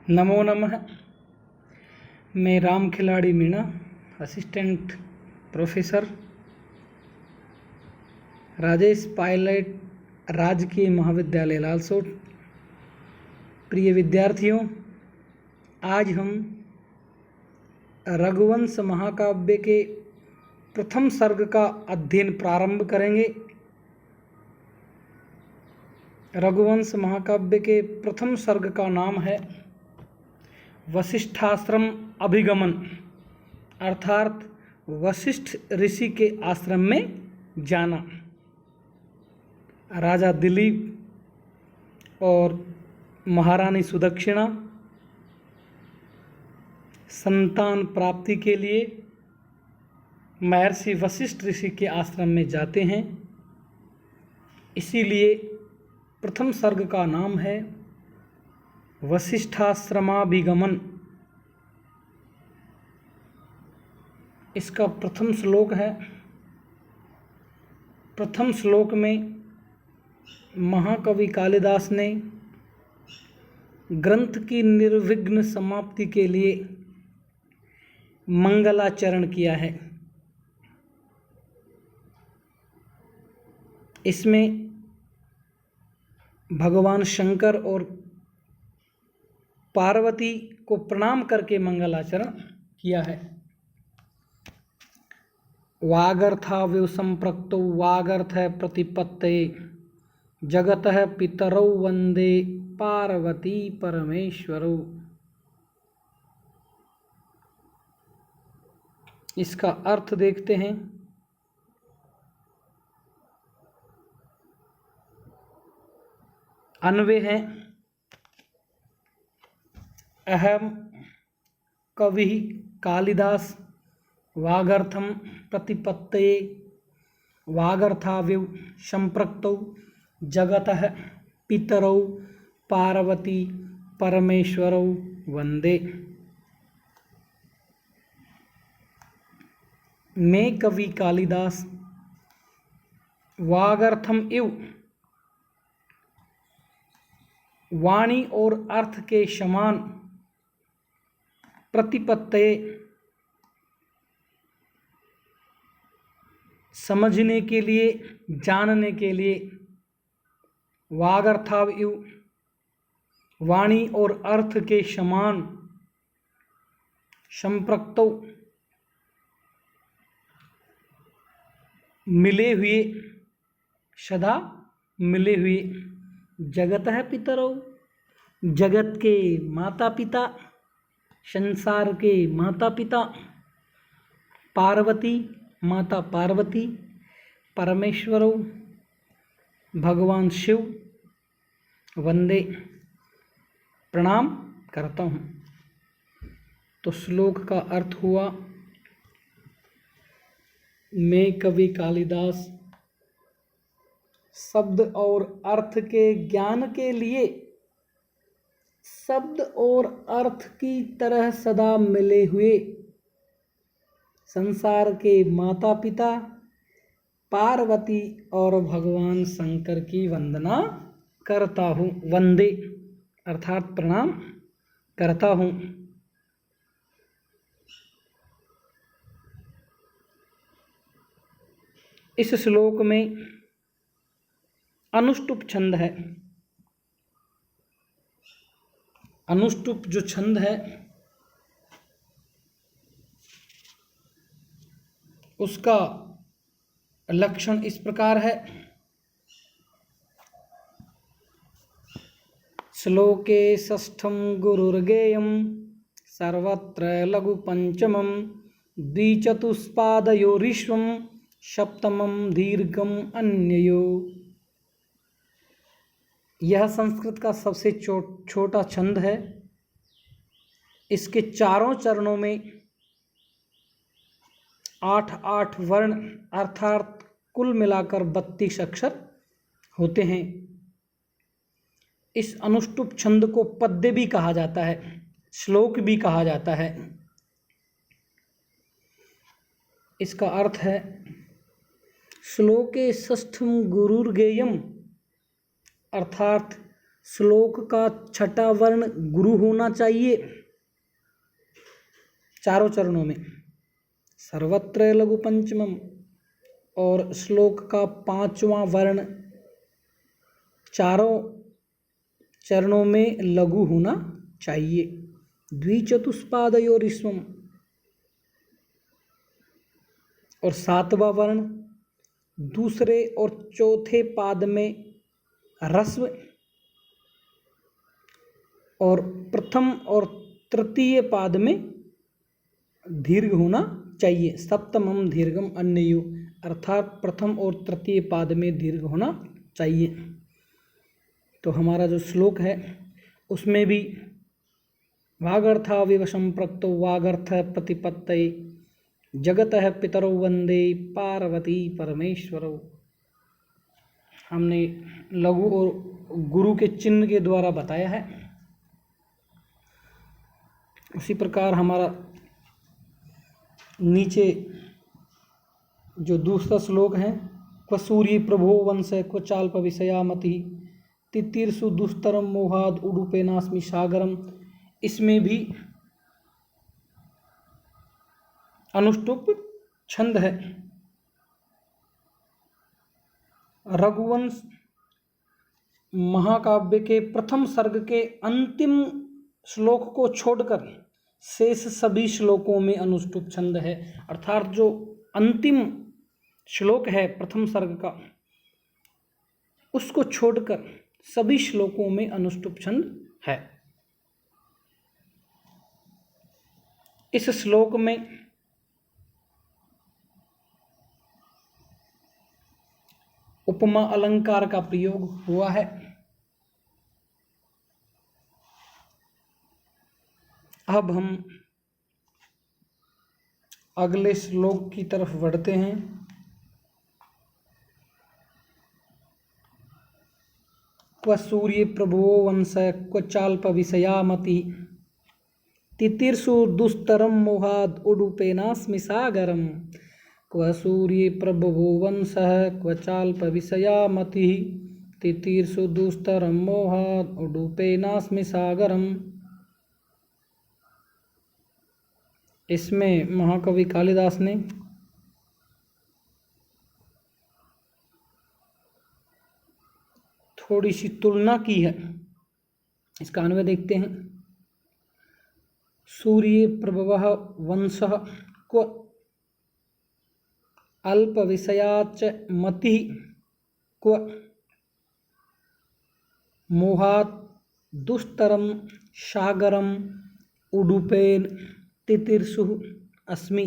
नमो नमः। मैं राम खिलाड़ी मीणा, असिस्टेंट प्रोफेसर, राजेश पायलट, राजकीय महाविद्यालय लालसोट। प्रिय विद्यार्थियों, आज हम रघुवंश महाकाव्य के प्रथम सर्ग का अध्ययन प्रारंभ करेंगे। रघुवंश महाकाव्य के प्रथम सर्ग का नाम है वशिष्ठाश्रम अभिगमन, अर्थात वशिष्ठ ऋषि के आश्रम में जाना। राजा दिलीप और महारानी सुदक्षिणा संतान प्राप्ति के लिए महर्षि वशिष्ठ ऋषि के आश्रम में जाते हैं। इसीलिए प्रथम सर्ग का नाम है वशिष्ठाश्रमाभिगमन। इसका प्रथम श्लोक है। प्रथम श्लोक में महाकवि कालिदास ने ग्रंथ की निर्विघ्न समाप्ति के लिए मंगलाचरण किया है। इसमें भगवान शंकर और पार्वती को प्रणाम करके मंगलाचरण किया है। वागर्थाव्यु संप्रक्तौ वागर्थ प्रतिपत्तये जगतः पितरौ वंदे पार्वती परमेश्वरौ। इसका अर्थ देखते हैं। अन्वय है अहम कवि कालिदास वागर्थम प्रतिपत्तये वागर्थाव्यौ संप्रक्तौ जगतः पितरौ पार्वती परमेश्वरौ वंदे। मैं कवि कालिदास वागर्थम इव वाणी और अर्थ के समान प्रतिपत्तये समझने के लिए, जानने के लिए, वागर्थाव्यु वाणी और अर्थ के समान, संप्रक्तौ मिले हुए, सदा मिले हुए, जगतः पितरौ जगत के माता पिता, संसार के माता पिता, पार्वती माता पार्वती, परमेश्वरौ भगवान शिव, वंदे प्रणाम करता हूँ। तो श्लोक का अर्थ हुआ, मैं कवि कालिदास शब्द और अर्थ के ज्ञान के लिए शब्द और अर्थ की तरह सदा मिले हुए संसार के माता पिता पार्वती और भगवान शंकर की वंदना करता हूँ। वंदे अर्थात प्रणाम करता हूँ। इस श्लोक में अनुष्टुप छंद है। अनुष्टुप जो छंद है उसका लक्षण इस प्रकार है। श्लोके षष्ठम गुरुर्गेयम सर्वत्र लघु पंचमम द्विचतुष्पादयोरीश्वम सप्तमम दीर्घम अन्ययो। यह संस्कृत का सबसे छोटा छंद है। इसके चारों चरणों में 8-8 वर्ण अर्थात कुल मिलाकर 32 अक्षर होते हैं। इस अनुष्टुप छंद को पद्य भी कहा जाता है, श्लोक भी कहा जाता है। इसका अर्थ है श्लोके षष्ठम गुरुर्गेयम, अर्थात श्लोक का छठा वर्ण गुरु होना चाहिए चारों चरणों में, सर्वत्र लघु पंचमम। और श्लोक का पांचवां वर्ण चारों चरणों में लघु होना चाहिए, द्विचतुष्पादयोरिस्वम। और सातवां वर्ण दूसरे और चौथे पाद में ह्रस्व और प्रथम और तृतीय पाद में दीर्घ होना चाहिए, सप्तमम दीर्घम अन्ययु, अर्थात प्रथम और तृतीय पाद में दीर्घ होना चाहिए। तो हमारा जो श्लोक है उसमें भी वागर्था संप्रक्तो वागर्थ प्रतिपत्तये जगतः पितरौ वंदे पार्वती परमेश्वरौ। हमने लघु और गुरु के चिन्ह के द्वारा बताया है। उसी प्रकार हमारा नीचे जो दूसरा श्लोक है, क्व सूर्य प्रभो वंश क्व चाल्प विषयामति तितीर्षु दुस्तरम मोहाद उडुपेनास्मि सागरम, इसमें भी अनुष्टुप छंद है। रघुवंश महाकाव्य के प्रथम सर्ग के अंतिम श्लोक को छोड़कर शेष सभी श्लोकों में अनुष्टुप छंद है, अर्थात जो अंतिम श्लोक है प्रथम सर्ग का उसको छोड़कर सभी श्लोकों में अनुष्टुप छंद है। इस श्लोक में उपमा अलंकार का प्रयोग हुआ है। अब हम अगले श्लोक की तरफ बढ़ते हैं। क्व सूर्य प्रभो वंश क्व चाल्प विषयामति तितीर्षु दुस्तरम मोहाद उडुपेनास्मि सागरम। क्व सूर्य प्रभो वंश क्व चाल्प विषयामति तितीर्षु दुस्तरम मोहाद उडुपेनास्मि सागरम। इसमें महाकवि कालिदास ने थोड़ी सी तुलना की है, इसका अन्वय देखते हैं। सूर्य प्रभवः वंशः क्व अल्प विषयाच मति क्व मोहात् दुस्तरम सागरम उडुपेन तितीर्षु अस्मि।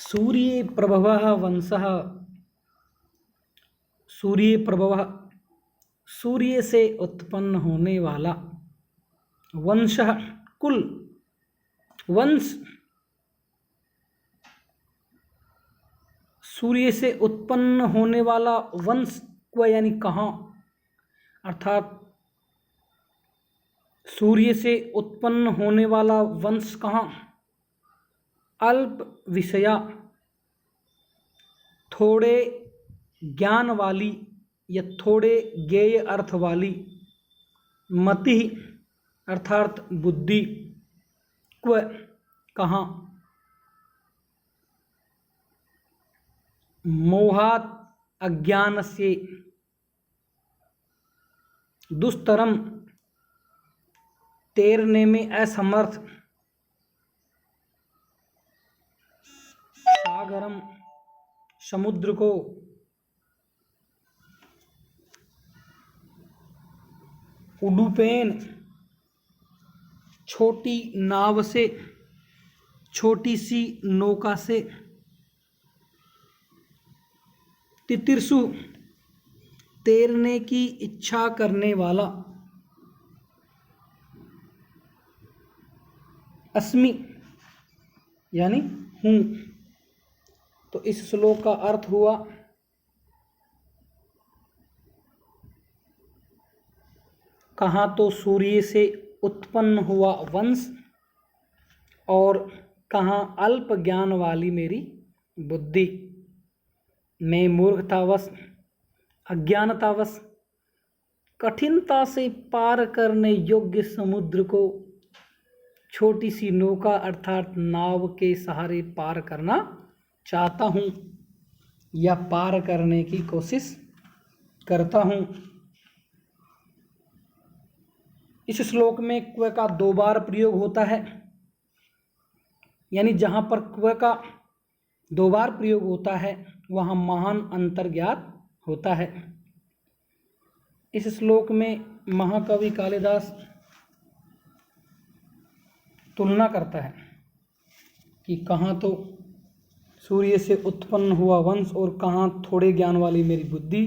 सूर्य प्रभवः वंशः, सूर्य प्रभवः सूर्य से उत्पन्न होने वाला, वंशः कुल, वंश सूर्य से उत्पन्न होने वाला वंश को यानी कहाँ, अर्थात सूर्य से उत्पन्न होने वाला वंश कहाँ, अल्प विषया थोड़े ज्ञान वाली या थोड़े ज्ञेय अर्थ वाली, मति अर्थात बुद्धि, क्व कहाँ, मोहात अज्ञान से, दुस्तरम तैरने में असमर्थ, सागरम समुद्र को, उडुपेन छोटी नाव से, छोटी सी नौका से, तितीर्षु तैरने की इच्छा करने वाला, अस्मि यानी हूँ। तो इस श्लोक का अर्थ हुआ कहाँ तो सूर्य से उत्पन्न हुआ वंश और कहाँ अल्प ज्ञान वाली मेरी बुद्धि। मैं मूर्खतावश अज्ञानतावश कठिनता से पार करने योग्य समुद्र को छोटी सी नौका अर्थात नाव के सहारे पार करना चाहता हूँ या पार करने की कोशिश करता हूँ। इस श्लोक में क्व का 2 बार प्रयोग होता है, यानी जहाँ पर क्व का 2 बार प्रयोग होता है वहाँ महान अंतर ज्ञात होता है। इस श्लोक में महाकवि कालिदास तुलना करता है कि कहाँ तो सूर्य से उत्पन्न हुआ वंश और कहाँ थोड़े ज्ञान वाली मेरी बुद्धि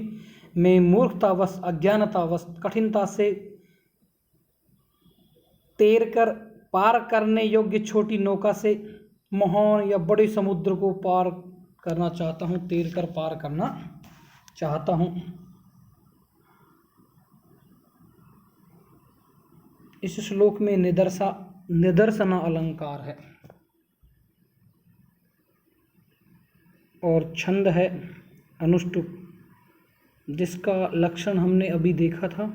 में मूर्खतावश अज्ञानतावश कठिनता से तैरकर पार करने योग्य छोटी नौका से महान या बड़े समुद्र को पार करना चाहता हूँ, तैरकर पार करना चाहता हूँ। इस श्लोक में निदर्शना अलंकार है और छंद है अनुष्टुप, जिसका लक्षण हमने अभी देखा था।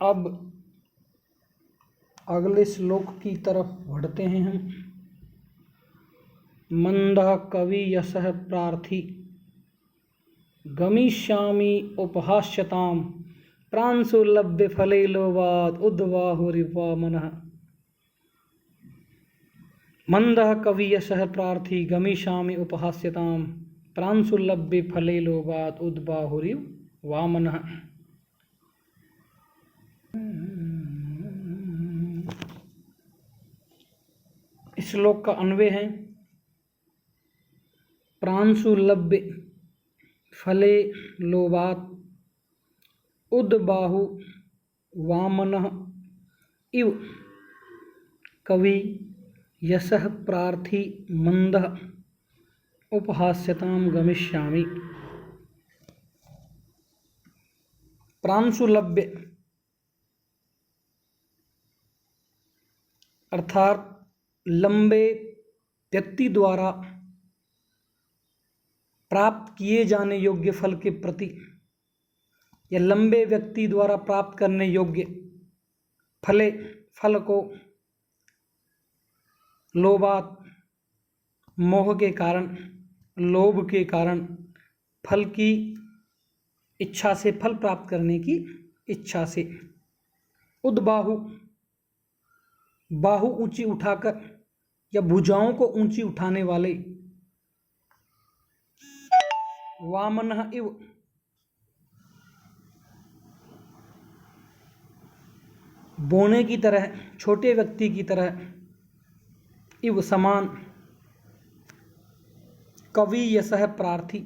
अब अगले श्लोक की तरफ बढ़ते हैं हम। मंदः कवि यशः प्रार्थी गमिष्यामि उपहास्यताम् प्रांशुलभ्य फले लोभात् उद्बाहुरिव मनः। मंदः कवि यशः प्रार्थी गमिष्यामि उपहास्यताम् प्रांशुलभ्य फले लोभात् उद्बाहुरिव मनः। इस श्लोक का अन्वय है प्रांशुलभ्य फले लोभात् उद्बाहु वामनः इव कवि यशः प्रार्थी मंदः उपहास्यतां गमिष्यामि। प्रांशुलभ्य अर्थात लंबे व्यक्ति द्वारा प्राप्त किए जाने योग्य फल के प्रति या लंबे व्यक्ति द्वारा प्राप्त करने योग्य फल को लोभात मोह के कारण, लोभ के कारण, फल की इच्छा से, फल प्राप्त करने की इच्छा से, उद्बाहु बाहु ऊंची उठाकर या भुजाओं को ऊंची उठाने वाले, वामनः इव बोने की तरह, छोटे व्यक्ति की तरह, इव समान, कवि यशः प्रार्थी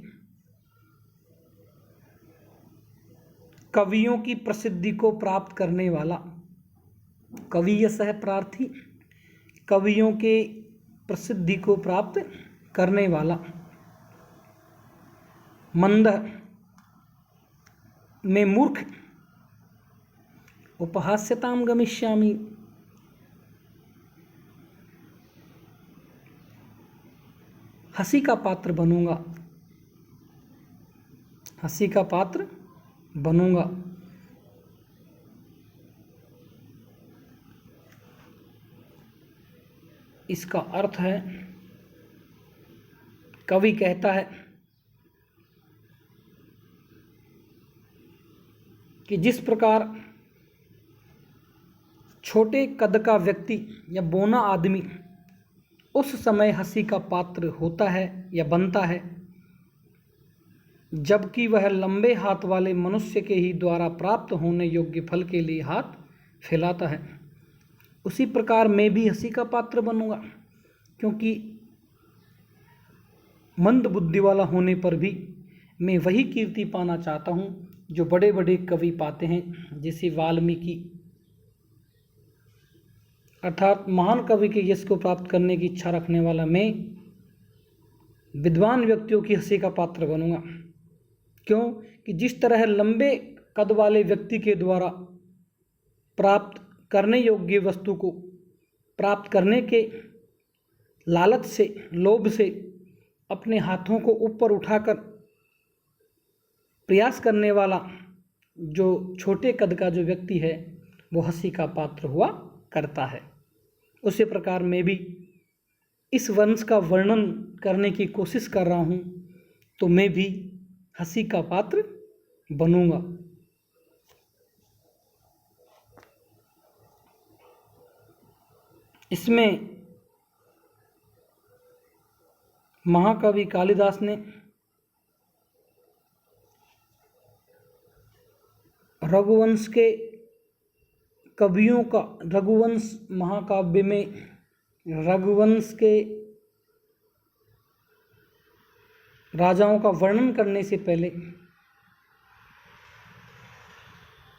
कवियों की प्रसिद्धि को प्राप्त करने वाला, कवि यशः प्रार्थी कवियों के प्रसिद्धि को प्राप्त करने वाला, मंद में मूर्ख, उपहास्यताम गमिष्यामि हंसी का पात्र बनूंगा, हंसी का पात्र बनूंगा। इसका अर्थ है, कवि कहता है कि जिस प्रकार छोटे कद का व्यक्ति या बोना आदमी उस समय हंसी का पात्र होता है या बनता है जबकि वह लंबे हाथ वाले मनुष्य के ही द्वारा प्राप्त होने योग्य फल के लिए हाथ फैलाता है, उसी प्रकार मैं भी हंसी का पात्र बनूंगा, क्योंकि मंद बुद्धि वाला होने पर भी मैं वही कीर्ति पाना चाहता हूँ जो बड़े बड़े कवि पाते हैं, जैसे वाल्मीकि, अर्थात महान कवि के यश को प्राप्त करने की इच्छा रखने वाला मैं विद्वान व्यक्तियों की हंसी का पात्र बनूंगा। क्यों कि जिस तरह लंबे कद वाले व्यक्ति के द्वारा प्राप्त करने योग्य वस्तु को प्राप्त करने के लालच से, लोभ से अपने हाथों को ऊपर उठाकर प्रयास करने वाला जो छोटे कद का जो व्यक्ति है वो हंसी का पात्र हुआ करता है। उसी प्रकार मैं भी इस वंश का वर्णन करने की कोशिश कर रहा हूँ, तो मैं भी हंसी का पात्र बनूंगा। इसमें महाकवि कालिदास ने रघुवंश के कवियों का, रघुवंश महाकाव्य में रघुवंश के राजाओं का वर्णन करने से पहले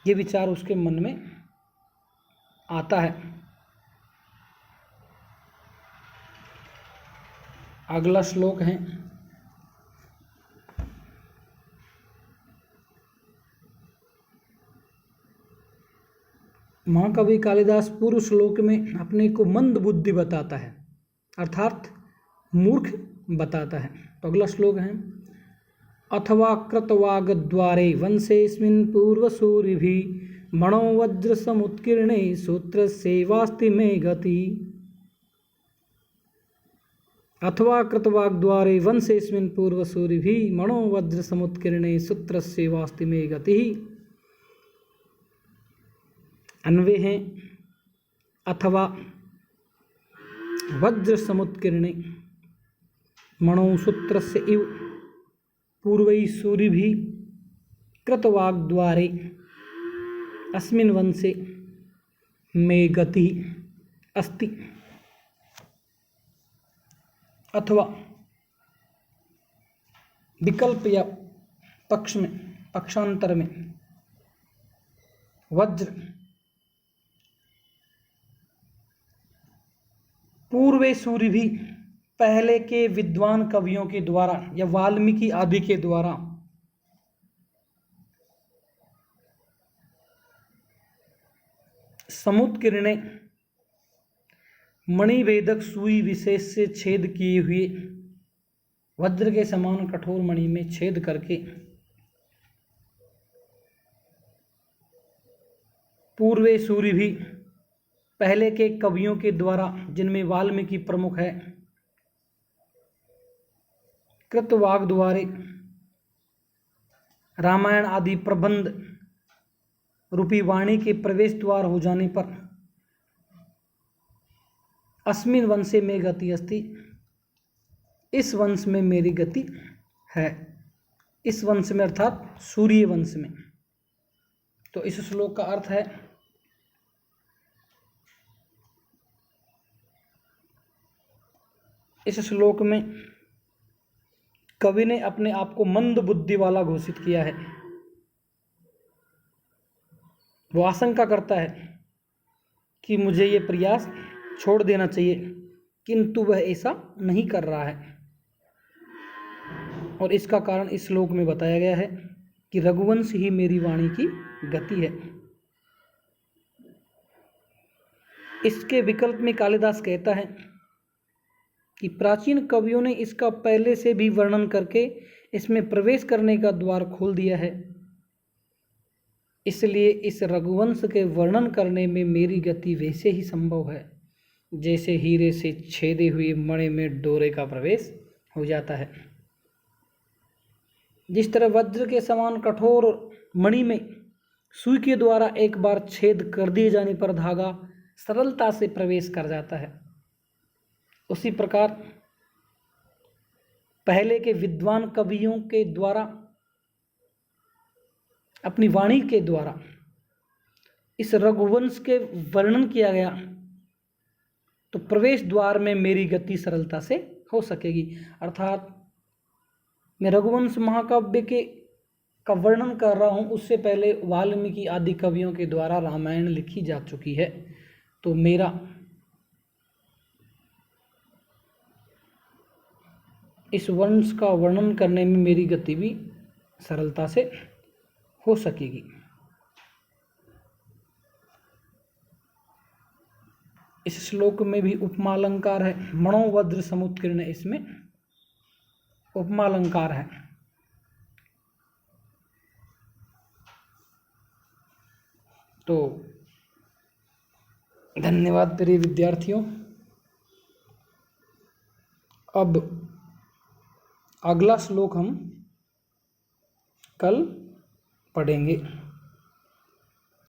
ये विचार उसके मन में आता है। अगला श्लोक है, महाकवि कालिदास पूर्व श्लोक में अपने को मंद बुद्धि बताता है, अर्थात मूर्ख बताता है। तो अगला श्लोक है, अथवा कृतवागद्वारे वंशेऽस्मिन् पूर्वसूरिभिः मणो वज्र समुत्कीर्णे सूत्र सेवास्ति मे गति। अथवा कृतवाग्द्वारे वंशेऽस्मिन् पूर्वसूरिभिः मणो वज्र समुत्कीर्णे सूत्र सेवास्ति मे गति। अन्वय है, अथवा वज्र समुत्कीर्णे मणौ सूत्रस्य इव पूर्वैः सूरिभिः कृतवाग्द्वारे अस्मिन् वंशे मे गति अस्ति। अथवा विकल्प या पक्ष में, पक्षांतर में वज्र पूर्वे सूर्य भी पहले के विद्वान कवियों के द्वारा या वाल्मीकि आदि के द्वारा समुत्कीर्णे मणिवेदक सुई विशेष से छेद किए हुए वज्र के समान कठोर मणि में छेद करके पूर्वे सूर्य भी पहले के कवियों के द्वारा, जिनमें वाल्मीकि प्रमुख है, कृतवाग द्वारे रामायण आदि प्रबंध रूपी वाणी के प्रवेश द्वार हो जाने पर अस्मिन वंशे में गति अस्ति, इस वंश में मेरी गति है। इस वंश में अर्थात सूर्य वंश में। तो इस श्लोक का अर्थ है, इस श्लोक में कवि ने अपने आप को मंद बुद्धि वाला घोषित किया है। वो आशंका करता है कि मुझे ये प्रयास छोड़ देना चाहिए, किंतु वह ऐसा नहीं कर रहा है। और इसका कारण इस श्लोक में बताया गया है कि रघुवंश ही मेरी वाणी की गति है। इसके विकल्प में कालिदास कहता है कि प्राचीन कवियों ने इसका पहले से भी वर्णन करके इसमें प्रवेश करने का द्वार खोल दिया है, इसलिए इस रघुवंश के वर्णन करने में मेरी गति वैसे ही संभव है जैसे हीरे से छेदे हुए मणि में डोरे का प्रवेश हो जाता है। जिस तरह वज्र के समान कठोर मणि में सुई के द्वारा एक बार छेद कर दिए जाने पर धागा सरलता से प्रवेश कर जाता है, उसी प्रकार पहले के विद्वान कवियों के द्वारा, अपनी वाणी के द्वारा इस रघुवंश के वर्णन किया गया, तो प्रवेश द्वार में मेरी गति सरलता से हो सकेगी। अर्थात मैं रघुवंश महाकाव्य के का वर्णन कर रहा हूँ, उससे पहले वाल्मीकि आदि कवियों के द्वारा रामायण लिखी जा चुकी है, तो मेरा इस वंश का वर्णन करने में मेरी गति भी सरलता से हो सकेगी। इस श्लोक में भी उपमा अलंकार है। मणो वज्र समुत्कीर्ण, इसमें उपमा अलंकार है। तो धन्यवाद प्रिय विद्यार्थियों। अब अगला श्लोक हम कल पढ़ेंगे।